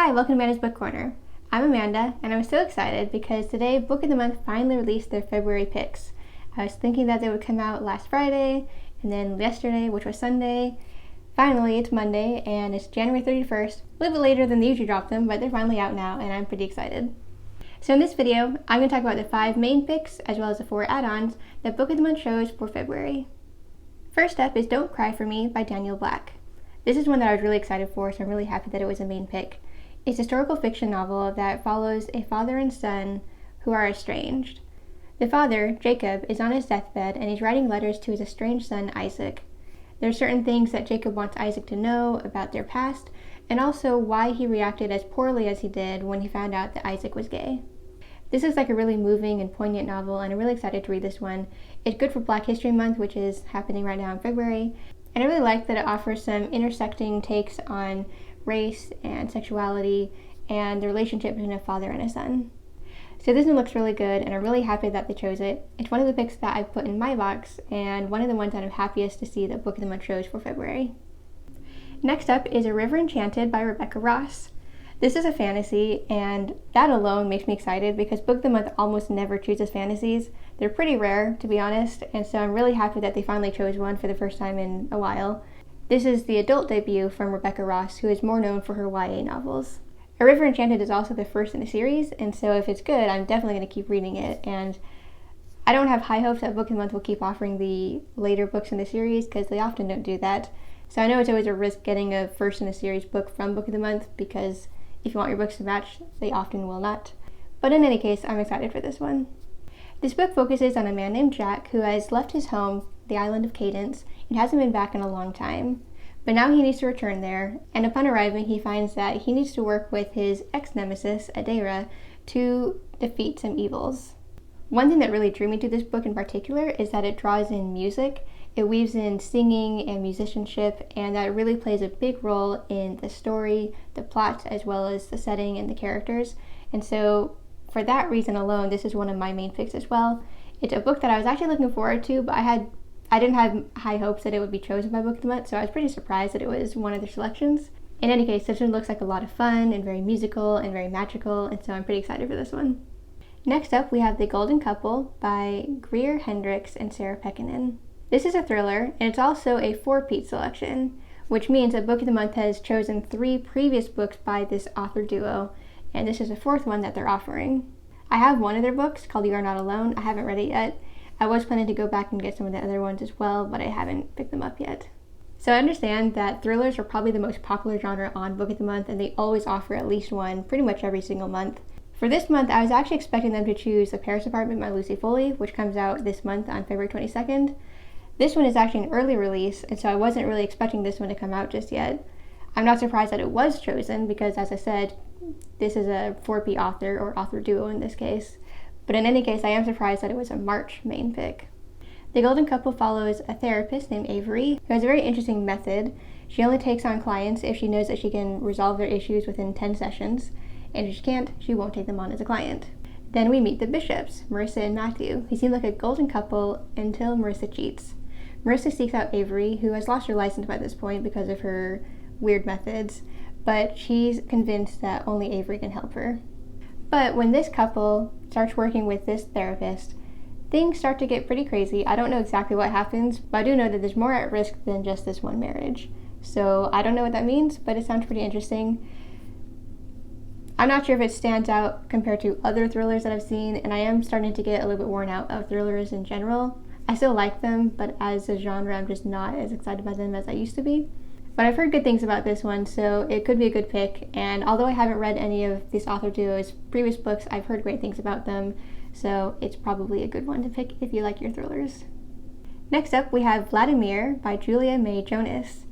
Hi, welcome to Amanda's Book Corner. I'm Amanda, and I'm so excited because today Book of the Month finally released their February picks. I was thinking that they would come out last Friday, and then yesterday, which was Sunday. Finally, it's Monday, and it's January 31st, a little bit later than they usually drop them, but they're finally out now, and I'm pretty excited. So in this video, I'm going to talk about the 5 main picks, as well as the 4 add-ons that Book of the Month chose for February. First up is Don't Cry For Me by Daniel Black. This is one that I was really excited for, so I'm really happy that it was a main pick. It's a historical fiction novel that follows a father and son who are estranged. The father, Jacob, is on his deathbed and he's writing letters to his estranged son, Isaac. There are certain things that Jacob wants Isaac to know about their past, and also why he reacted as poorly as he did when he found out that Isaac was gay. This is like a really moving and poignant novel, and I'm really excited to read this one. It's good for Black History Month, which is happening right now in February, and I really like that it offers some intersecting takes on race and sexuality and the relationship between a father and a son. So this one looks really good, and I'm really happy that they chose it. It's one of the picks that I've put in my box, and one of the ones that I'm happiest to see that Book of the Month chose for February. Next up is A River Enchanted by Rebecca Ross. This is a fantasy, and that alone makes me excited because Book of the Month almost never chooses fantasies. They're pretty rare, to be honest, and so I'm really happy that they finally chose one for the first time in a while. This is the adult debut from Rebecca Ross, who is more known for her YA novels. A River Enchanted is also the first in the series, and so if it's good, I'm definitely going to keep reading it. And I don't have high hopes that Book of the Month will keep offering the later books in the series, because they often don't do that. So I know it's always a risk getting a first in the series book from Book of the Month, because if you want your books to match, they often will not. But in any case, I'm excited for this one. This book focuses on a man named Jack who has left his home, the island of Cadence, and hasn't been back in a long time. But now he needs to return there, and upon arriving he finds that he needs to work with his ex-nemesis, Adara, to defeat some evils. One thing that really drew me to this book in particular is that it draws in music. It weaves in singing and musicianship, and that really plays a big role in the story, the plot, as well as the setting and the characters. And so for that reason alone, this is one of my main picks as well. It's a book that I was actually looking forward to, but I didn't have high hopes that it would be chosen by Book of the Month, so I was pretty surprised that it was one of their selections. In any case, this one looks like a lot of fun and very musical and very magical, and so I'm pretty excited for this one. Next up, we have The Golden Couple by Greer Hendricks and Sarah Pekkanen. This is a thriller, and it's also a 4-peat selection, which means that Book of the Month has chosen 3 previous books by this author duo, and this is the 4th one that they're offering. I have one of their books called You Are Not Alone. I haven't read it yet. I was planning to go back and get some of the other ones as well, but I haven't picked them up yet. So I understand that thrillers are probably the most popular genre on Book of the Month, and they always offer at least one pretty much every single month. For this month, I was actually expecting them to choose The Paris Apartment by Lucy Foley, which comes out this month on February 22nd. This one is actually an early release, and so I wasn't really expecting this one to come out just yet. I'm not surprised that it was chosen because, as I said, this is a 4P author, or author duo in this case. But in any case, I am surprised that it was a March main pick. The Golden Couple follows a therapist named Avery, who has a very interesting method. She only takes on clients if she knows that she can resolve their issues within 10 sessions, and if she can't, she won't take them on as a client. Then we meet the Bishops, Marissa and Matthew, who seem like a golden couple until Marissa cheats. Marissa seeks out Avery, who has lost her license by this point because of her weird methods, but she's convinced that only Avery can help her. But when this couple starts working with this therapist, things start to get pretty crazy. I don't know exactly what happens, but I do know that there's more at risk than just this one marriage. So I don't know what that means, but it sounds pretty interesting. I'm not sure if it stands out compared to other thrillers that I've seen, and I am starting to get a little bit worn out of thrillers in general. I still like them, but as a genre, I'm just not as excited by them as I used to be. But I've heard good things about this one, so it could be a good pick, and although I haven't read any of this author duo's previous books, I've heard great things about them, so it's probably a good one to pick if you like your thrillers. Next up, we have Vladimir by Julia May Jonas.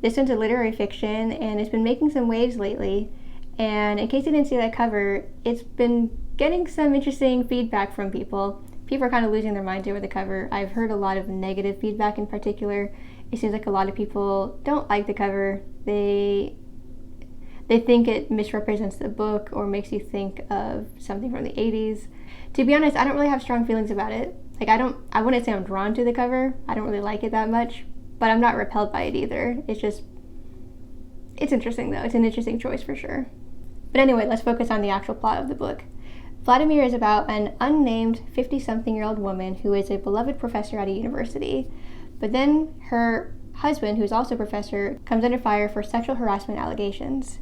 This one's a literary fiction, and it's been making some waves lately, and in case you didn't see that cover, it's been getting some interesting feedback from people. People are kind of losing their minds over the cover. I've heard a lot of negative feedback in particular. It seems like a lot of people don't like the cover. They think it misrepresents the book or makes you think of something from the 80s. To be honest, I don't really have strong feelings about it. I wouldn't say I'm drawn to the cover. I don't really like it that much, but I'm not repelled by it either. It's interesting though. It's an interesting choice for sure. But anyway, let's focus on the actual plot of the book. Vladimir is about an unnamed 50-something-year-old woman who is a beloved professor at a university. But then her husband, who is also a professor, comes under fire for sexual harassment allegations.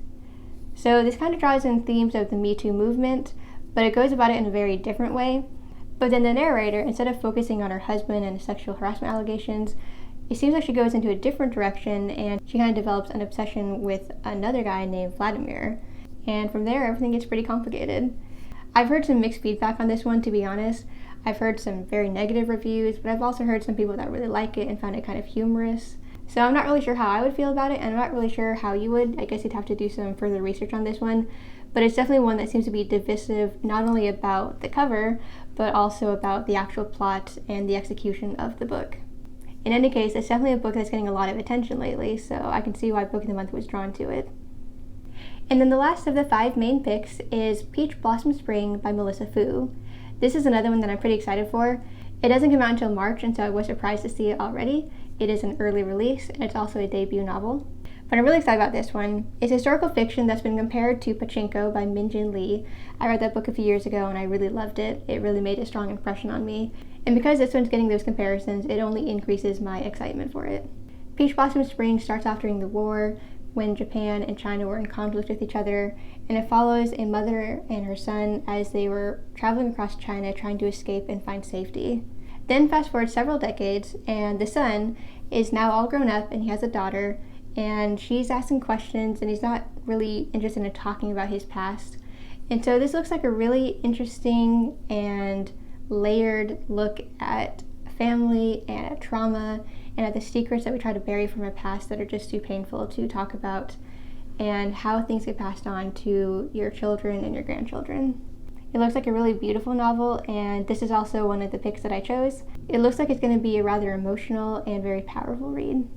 So this kind of draws in themes of the Me Too movement, but it goes about it in a very different way. But then the narrator, instead of focusing on her husband and sexual harassment allegations, it seems like she goes into a different direction and she kind of develops an obsession with another guy named Vladimir. And from there, everything gets pretty complicated. I've heard some mixed feedback on this one, to be honest. I've heard some very negative reviews, but I've also heard some people that really like it and found it kind of humorous. So I'm not really sure how I would feel about it, and I'm not really sure how you would. I guess you'd have to do some further research on this one. But it's definitely one that seems to be divisive, not only about the cover, but also about the actual plot and the execution of the book. In any case, it's definitely a book that's getting a lot of attention lately, so I can see why Book of the Month was drawn to it. And then the last of the 5 main picks is Peach Blossom Spring by Melissa Fu. This is another one that I'm pretty excited for. It doesn't come out until March, and so I was surprised to see it already. It is an early release, and it's also a debut novel. But I'm really excited about this one. It's historical fiction that's been compared to Pachinko by Min-Jin Lee. I read that book a few years ago, and I really loved it. It really made a strong impression on me. And because this one's getting those comparisons, it only increases my excitement for it. Peach Blossom Spring starts off during the war, when Japan and China were in conflict with each other, and it follows a mother and her son as they were traveling across China trying to escape and find safety. Then fast forward several decades, and the son is now all grown up and he has a daughter, and she's asking questions and he's not really interested in talking about his past. And so this looks like a really interesting and layered look at family and at trauma and at the secrets that we try to bury from our past that are just too painful to talk about, and how things get passed on to your children and your grandchildren. It looks like a really beautiful novel, and this is also one of the picks that I chose. It looks like it's going to be a rather emotional and very powerful read.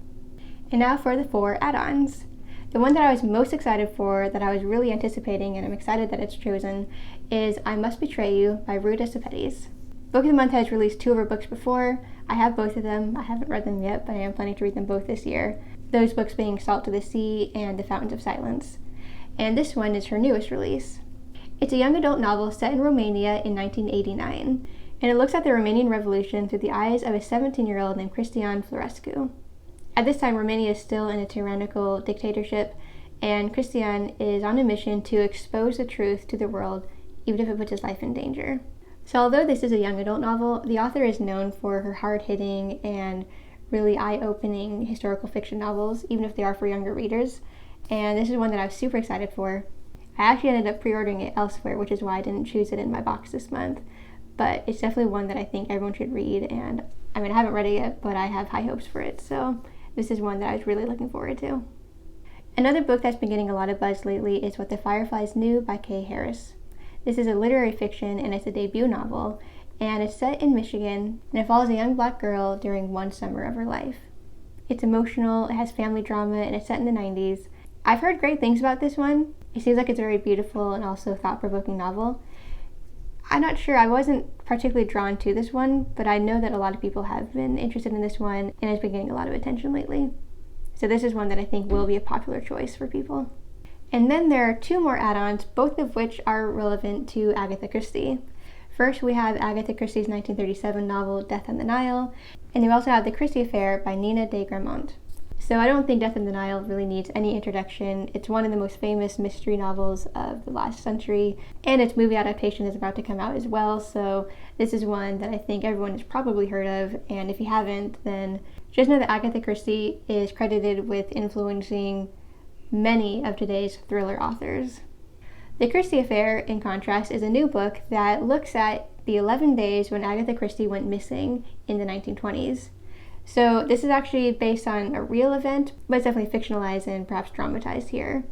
And now for the 4 add-ons. The one that I was most excited for, that I was really anticipating, and I'm excited that it's chosen, is I Must Betray You by Ruta Sepetys. Book of the Month has released 2 of her books before. I have both of them. I haven't read them yet, but I am planning to read them both this year. Those books being Salt to the Sea and The Fountains of Silence. And this one is her newest release. It's a young adult novel set in Romania in 1989, and it looks at the Romanian Revolution through the eyes of a 17-year-old named Cristian Florescu. At this time, Romania is still in a tyrannical dictatorship, and Cristian is on a mission to expose the truth to the world, even if it puts his life in danger. So although this is a young adult novel, the author is known for her hard-hitting and really eye-opening historical fiction novels, even if they are for younger readers. And this is one that I was super excited for. I actually ended up pre-ordering it elsewhere, which is why I didn't choose it in my box this month. But it's definitely one that I think everyone should read, and I haven't read it yet, but I have high hopes for it. So this is one that I was really looking forward to. Another book that's been getting a lot of buzz lately is What the Fireflies Knew by Kay Harris. This is a literary fiction, and it's a debut novel, and it's set in Michigan, and it follows a young black girl during one summer of her life. It's emotional, it has family drama, and it's set in the 90s. I've heard great things about this one. It seems like it's a very beautiful and also thought-provoking novel. I'm not sure, I wasn't particularly drawn to this one, but I know that a lot of people have been interested in this one, and it's been getting a lot of attention lately. So this is one that I think will be a popular choice for people. And then there are 2 more add-ons, both of which are relevant to Agatha Christie. First, we have Agatha Christie's 1937 novel, Death on the Nile, and we also have The Christy Affair by Nina de Gramont. So I don't think Death on the Nile really needs any introduction. It's one of the most famous mystery novels of the last century, and its movie adaptation is about to come out as well, so this is one that I think everyone has probably heard of, and if you haven't, then just know that Agatha Christie is credited with influencing many of today's thriller authors. The Christy Affair, in contrast, is a new book that looks at the 11 days when Agatha Christie went missing in the 1920s. So this is actually based on a real event, but it's definitely fictionalized and perhaps dramatized here.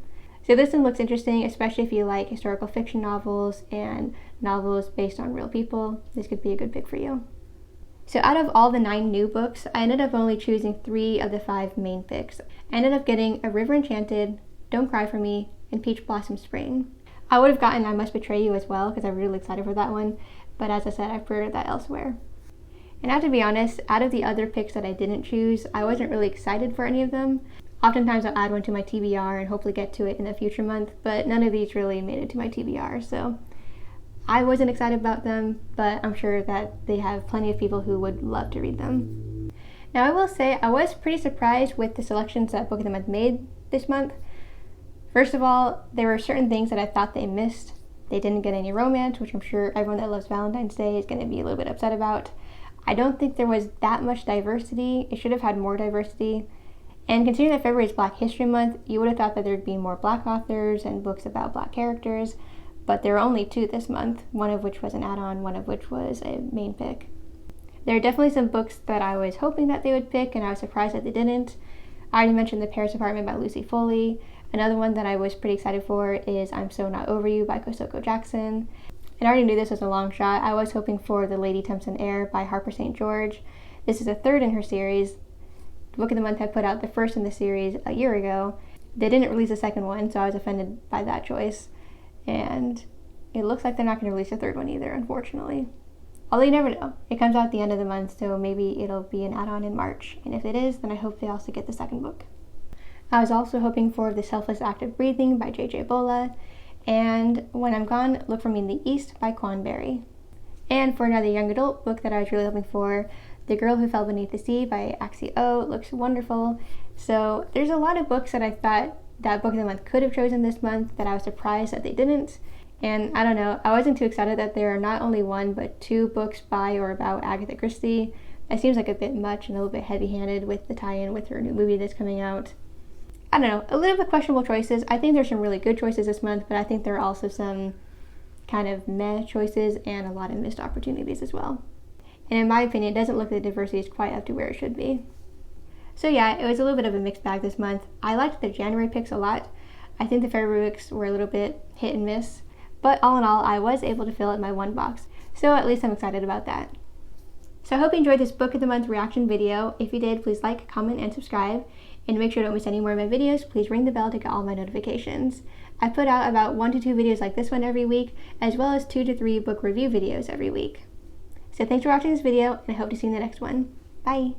So this one looks interesting, especially if you like historical fiction novels and novels based on real people. This could be a good pick for you. So out of all the 9 new books, I ended up only choosing 3 of the 5 main picks. I ended up getting A River Enchanted, Don't Cry For Me, and Peach Blossom Spring. I would have gotten I Must Betray You as well, because I'm really excited for that one, but as I said, I pre-ordered that elsewhere. And I have to be honest, out of the other picks that I didn't choose, I wasn't really excited for any of them. Oftentimes I'll add one to my TBR and hopefully get to it in a future month, but none of these really made it to my TBR, so I wasn't excited about them, but I'm sure that they have plenty of people who would love to read them. Now I will say I was pretty surprised with the selections that Book of the Month made this month. First of all, there were certain things that I thought they missed. They didn't get any romance, which I'm sure everyone that loves Valentine's Day is going to be a little bit upset about. I don't think there was that much diversity. It should have had more diversity. And considering that February is Black History Month, you would have thought that there'd be more Black authors and books about Black characters, but there were only 2 this month, one of which was an add-on, one of which was a main pick. There are definitely some books that I was hoping that they would pick, and I was surprised that they didn't. I already mentioned The Paris Apartment by Lucy Foley. Another one that I was pretty excited for is I'm So Not Over You by Kosoko Jackson. And I already knew this was a long shot. I was hoping for The Lady Tempson Air by Harper St. George. This is the 3rd in her series. Book of the Month had put out the 1st in the series a year ago. They didn't release a 2nd one, so I was offended by that choice. And it looks like they're not going to release a 3rd one either, unfortunately. Although you never know. It comes out at the end of the month, so maybe it'll be an add-on in March. And if it is, then I hope they also get the 2nd book. I was also hoping for The Selfless Act of Breathing by J.J. Bola, and When I'm Gone, Look for Me in the East by Quan Berry. And for another young adult book that I was really hoping for, The Girl Who Fell Beneath the Sea by Axie O. It looks wonderful. So there's a lot of books that I thought that Book of the Month could have chosen this month that I was surprised that they didn't. And I don't know, I wasn't too excited that there are not only 1 but 2 books by or about Agatha Christie. It seems like a bit much and a little bit heavy-handed with the tie-in with her new movie that's coming out. I don't know, a little bit questionable choices. I think there's some really good choices this month, but I think there are also some kind of meh choices and a lot of missed opportunities as well. And in my opinion, it doesn't look like the diversity is quite up to where it should be. So yeah, it was a little bit of a mixed bag this month. I liked the January picks a lot. I think the February picks were a little bit hit and miss, but all in all, I was able to fill out my 1 box. So at least I'm excited about that. So I hope you enjoyed this Book of the Month reaction video. If you did, please like, comment, and subscribe. And to make sure you don't miss any more of my videos, please ring the bell to get all my notifications. I put out about 1 to 2 videos like this one every week, as well as 2 to 3 book review videos every week. So thanks for watching this video, and I hope to see you in the next one. Bye!